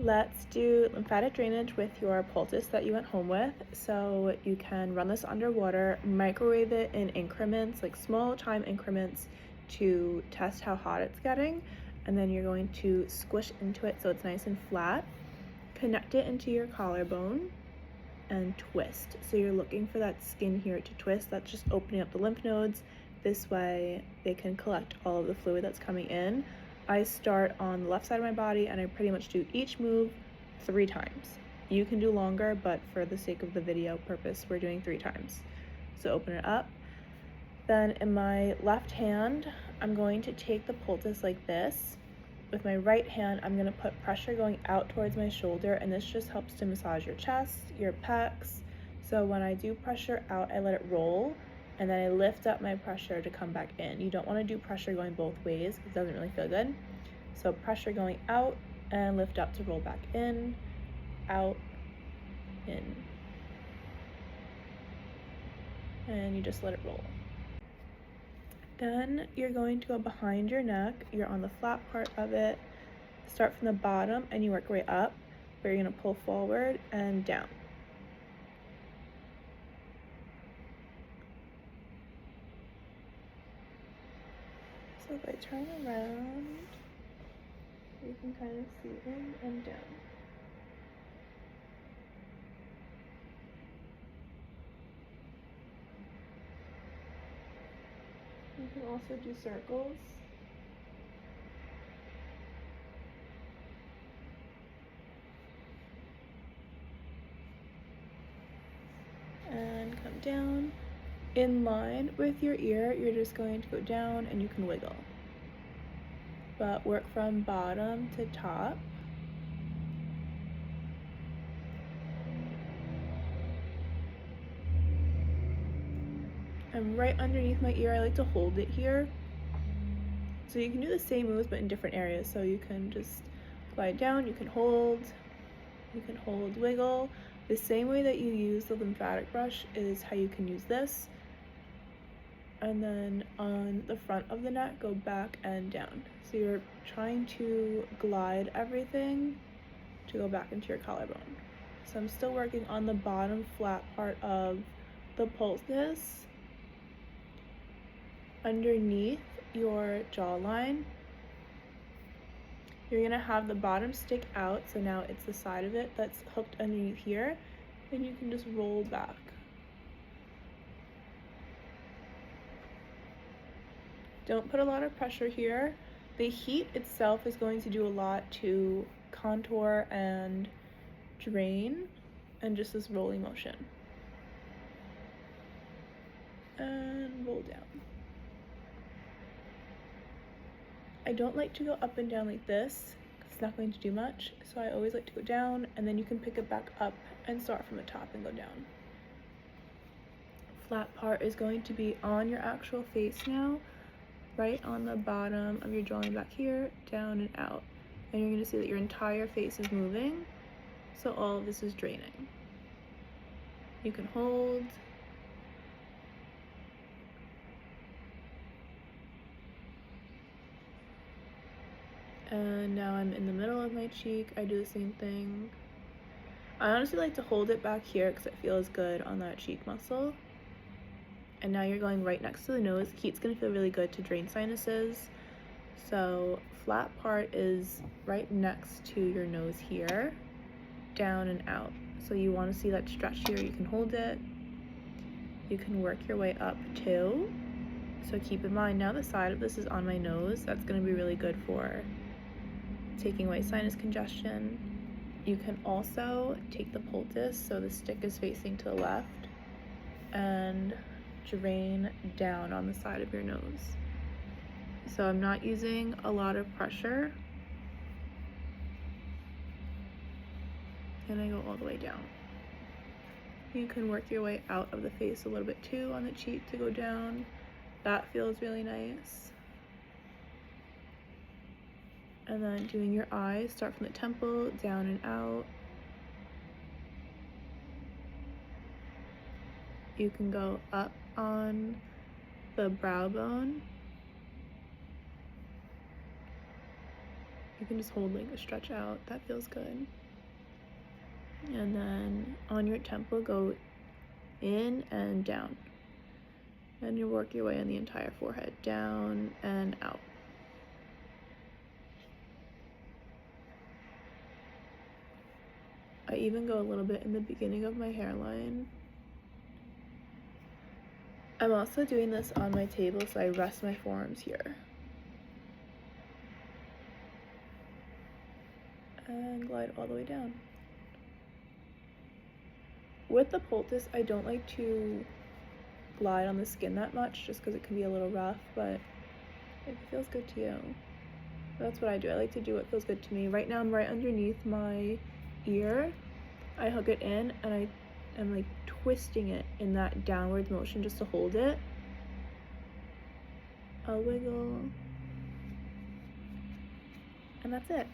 Let's do lymphatic drainage with your poultice that you went home with. So you can run this underwater, microwave it in increments, like small time increments, to test how hot it's getting. And then you're going to squish into it so it's nice and flat. Connect it into your collarbone and twist. So you're looking for that skin here to twist. That's just opening up the lymph nodes. This way they can collect all of the fluid that's coming in. I start on the left side of my body and I pretty much do each move 3 times. You can do longer, but for the sake of the video purpose, we're doing 3 times. So open it up. Then in my left hand, I'm going to take the poultice like this. With my right hand, I'm going to put pressure going out towards my shoulder, and this just helps to massage your chest, your pecs. So when I do pressure out, I let it roll, and then I lift up my pressure to come back in. You don't want to do pressure going both ways, it doesn't really feel good. So pressure going out and lift up to roll back in, out, in. And you just let it roll. Then you're going to go behind your neck. You're on the flat part of it. Start from the bottom and you work your way up, where you're going to pull forward and down. So if I turn around, you can kind of see in and down. You can also do circles. And come down. In line with your ear, you're just going to go down and you can wiggle. But work from bottom to top. And right underneath my ear, I like to hold it here. So you can do the same moves but in different areas. So you can just glide down, you can hold, wiggle. The same way that you use the lymphatic brush is how you can use this. And then on the front of the neck, go back and down. So you're trying to glide everything to go back into your collarbone. So I'm still working on the bottom flat part of the poultice. Underneath your jawline, you're gonna have the bottom stick out, so now it's the side of it that's hooked underneath here, and you can just roll back. Don't put a lot of pressure here. The heat itself is going to do a lot to contour and drain, and just this rolling motion. And roll down. I don't like to go up and down like this, because it's not going to do much, so I always like to go down, and then you can pick it back up and start from the top and go down. Flat part is going to be on your actual face now, right on the bottom of your jawline back here, down and out. And you're going to see that your entire face is moving, so all of this is draining. You can hold. And now I'm in the middle of my cheek. I do the same thing. I honestly like to hold it back here because it feels good on that cheek muscle. And now you're going right next to the nose. Heat's gonna feel really good to drain sinuses. So flat part is right next to your nose here, down and out. So you wanna see that stretch here, you can hold it. You can work your way up too. So keep in mind, now the side of this is on my nose. That's gonna be really good for taking away sinus congestion. You can also take the poultice, so the stick is facing to the left, and drain down on the side of your nose. So I'm not using a lot of pressure, and I go all the way down. You can work your way out of the face a little bit too on the cheek to go down. That feels really nice. And then doing your eyes, start from the temple, down and out. You can go up on the brow bone. You can just hold like a stretch out. That feels good. And then on your temple, go in and down. And you work your way in the entire forehead, down and out. I even go a little bit in the beginning of my hairline. I'm also doing this on my table, so I rest my forearms here. And glide all the way down. With the poultice, I don't like to glide on the skin that much just because it can be a little rough, but it feels good to you. That's what I do. I like to do what feels good to me. Right now I'm right underneath my ear. I hook it in and I'm like twisting it in that downward motion just to hold it. I'll wiggle. And that's it.